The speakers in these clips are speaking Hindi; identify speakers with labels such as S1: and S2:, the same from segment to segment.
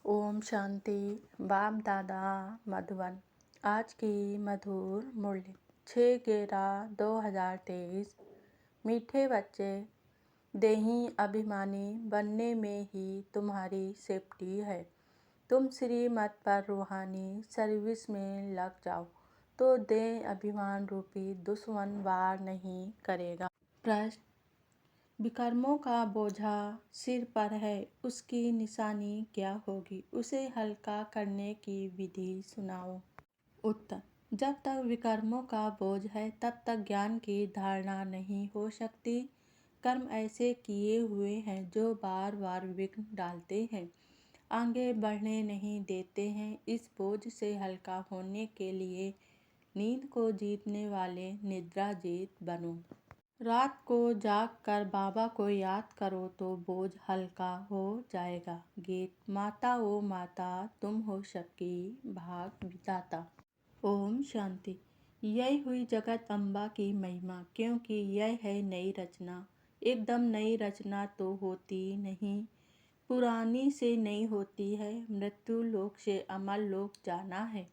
S1: ओम शांति। बाप दादा मधुबन। आज की मधुर मुरली 6/11/2023। मीठे बच्चे, देही अभिमानी बनने में ही तुम्हारी सेफ्टी है। तुम श्रीमत पर रूहानी सर्विस में लग जाओ तो देह अभिमान रूपी दुश्मन वार नहीं करेगा। प्रश्न: विकर्मों का बोझा सिर पर है, उसकी निशानी क्या होगी? उसे हल्का करने की विधि सुनाओ। उत्तर: जब तक विकर्मों का बोझ है तब तक ज्ञान की धारणा नहीं हो सकती। कर्म ऐसे किए हुए हैं जो बार बार विघ्न डालते हैं, आगे बढ़ने नहीं देते हैं। इस बोझ से हल्का होने के लिए नींद को जीतने वाले निद्रा जीत बनो। रात को जाग कर बाबा को याद करो तो बोझ हल्का हो जाएगा। गीत। माता ओ माता, तुम हो सबकी भाग विधाता। ओम शांति। यही हुई जगत अम्बा की महिमा, क्योंकि यह है नई रचना। एकदम नई रचना तो होती नहीं, पुरानी से नई होती है। मृत्यु लोक से अमर लोक जाना है,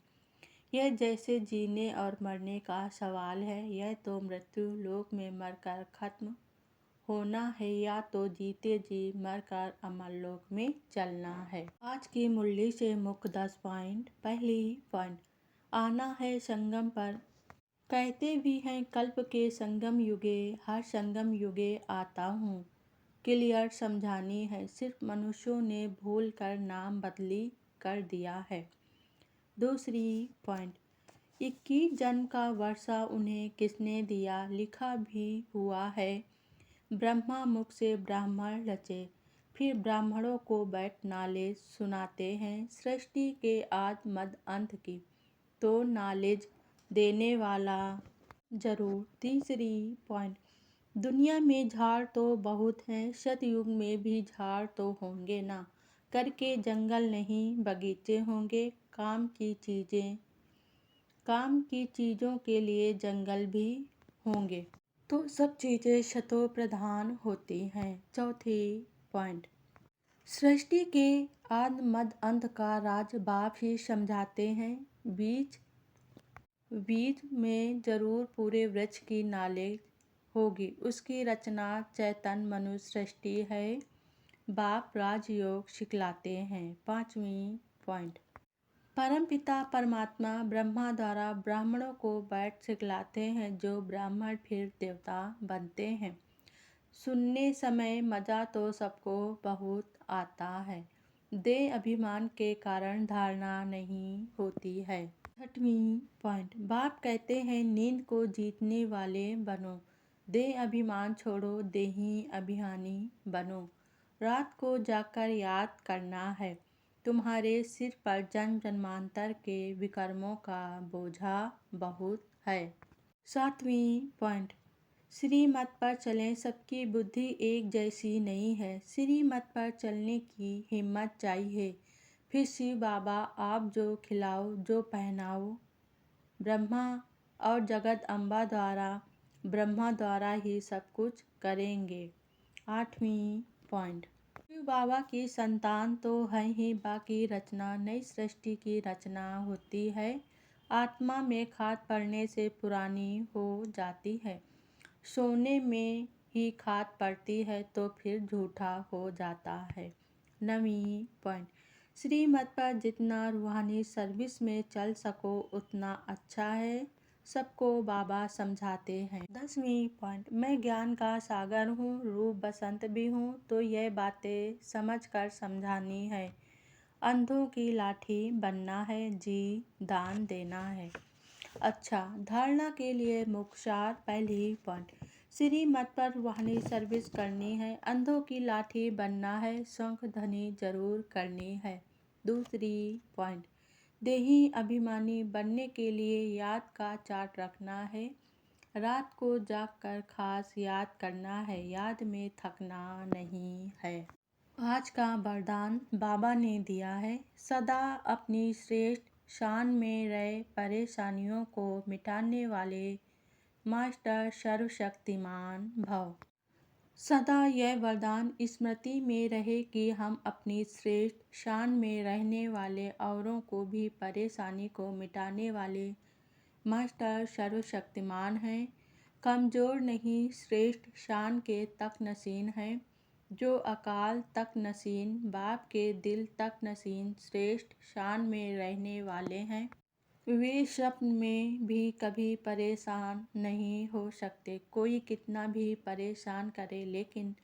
S1: यह जैसे जीने और मरने का सवाल है। यह तो मृत्यु लोक में मरकर खत्म होना है, या तो जीते जी मरकर अमर लोक में चलना है। आज की मुरली से मुख्य 10 पॉइंट। पहली पॉइंट: आना है संगम पर। कहते भी हैं कल्प के संगम युगे, हर संगम युगे आता हूँ। क्लियर समझानी है, सिर्फ मनुष्यों ने भूल कर नाम बदली कर दिया है। दूसरी पॉइंट: 21 जन्म का वर्षा उन्हें किसने दिया? लिखा भी हुआ है, ब्रह्मा मुख से ब्राह्मण रचे। फिर ब्राह्मणों को बैठ नॉलेज सुनाते हैं सृष्टि के आदि मध्य अंत की, तो नॉलेज देने वाला जरूर। तीसरी पॉइंट: दुनिया में झाड़ तो बहुत हैं, सतयुग में भी झाड़ तो होंगे ना, करके जंगल नहीं बगीचे होंगे। काम की चीज़ों के लिए जंगल भी होंगे, तो सब चीज़ें सतो प्रधान होती हैं। चौथी पॉइंट: सृष्टि के आदि मध्य अंत का राज बाप ही समझाते हैं। बीज में जरूर पूरे वृक्ष की नॉलेज होगी, उसकी रचना चैतन्य मनुष्य सृष्टि है, बाप राजयोग सिखलाते हैं। पांचवी पॉइंट: परमपिता परमात्मा ब्रह्मा द्वारा ब्राह्मणों को बैठ सिखलाते हैं, जो ब्राह्मण फिर देवता बनते हैं। सुनने समय मजा तो सबको बहुत आता है, देह अभिमान के कारण धारणा नहीं होती है। छठवीं पॉइंट: बाप कहते हैं नींद को जीतने वाले बनो, देह अभिमान छोड़ो, देही अभिमानी बनो। रात को जाकर याद करना है, तुम्हारे सिर पर जन्म जन्मांतर के विकर्मों का बोझा बहुत है। सातवीं पॉइंट: श्रीमत पर चलें, सबकी बुद्धि एक जैसी नहीं है, श्रीमत पर चलने की हिम्मत चाहिए। फिर शिव बाबा आप जो खिलाओ जो पहनाओ, ब्रह्मा और जगत अम्बा द्वारा ब्रह्मा द्वारा ही सब कुछ करेंगे। आठवीं पॉइंट: शिव बाबा की संतान तो है ही, बाकी रचना नई सृष्टि की रचना होती है। आत्मा में खाद पड़ने से पुरानी हो जाती है, सोने में ही खाद पड़ती है तो फिर झूठा हो जाता है। नवीं पॉइंट: श्रीमत पर जितना रूहानी सर्विस में चल सको उतना अच्छा है, सबको बाबा समझाते हैं। 10वीं पॉइंट: मैं ज्ञान का सागर हूँ, रूप बसंत भी हूँ, तो यह बातें समझ कर समझानी है। अंधों की लाठी बनना है, जी दान देना है। अच्छा, धारणा के लिए मुख्यार। पहली पॉइंट: श्रीमत पर रूहानी सर्विस करनी है, अंधों की लाठी बनना है, शंख ध्वनि जरूर करनी है। दूसरी पॉइंट: देही अभिमानी बनने के लिए याद का चार्ट रखना है, रात को जागकर खास याद करना है, याद में थकना नहीं है। आज का वरदान बाबा ने दिया है, सदा अपनी श्रेष्ठ शान में रहे, परेशानियों को मिटाने वाले मास्टर सर्वशक्तिमान भव। सदा यह वरदान स्मृति में रहे कि हम अपनी श्रेष्ठ शान में रहने वाले, औरों को भी परेशानी को मिटाने वाले मास्टर सर्वशक्तिमान हैं। कमज़ोर नहीं, श्रेष्ठ शान के तकनशीन हैं, जो अकाल तकनशीन, बाप के दिल तकनशीन श्रेष्ठ शान में रहने वाले हैं। वे स्वप्न में भी कभी परेशान नहीं हो सकते। कोई कितना भी परेशान करे, लेकिन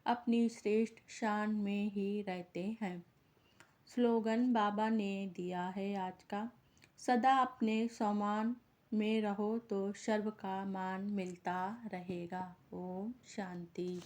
S1: अपनी श्रेष्ठ शान में ही रहते हैं। स्लोगन बाबा ने दिया है आज का। सदा अपने सम्मान में रहो तो सर्व का मान मिलता रहेगा। ओम शांति।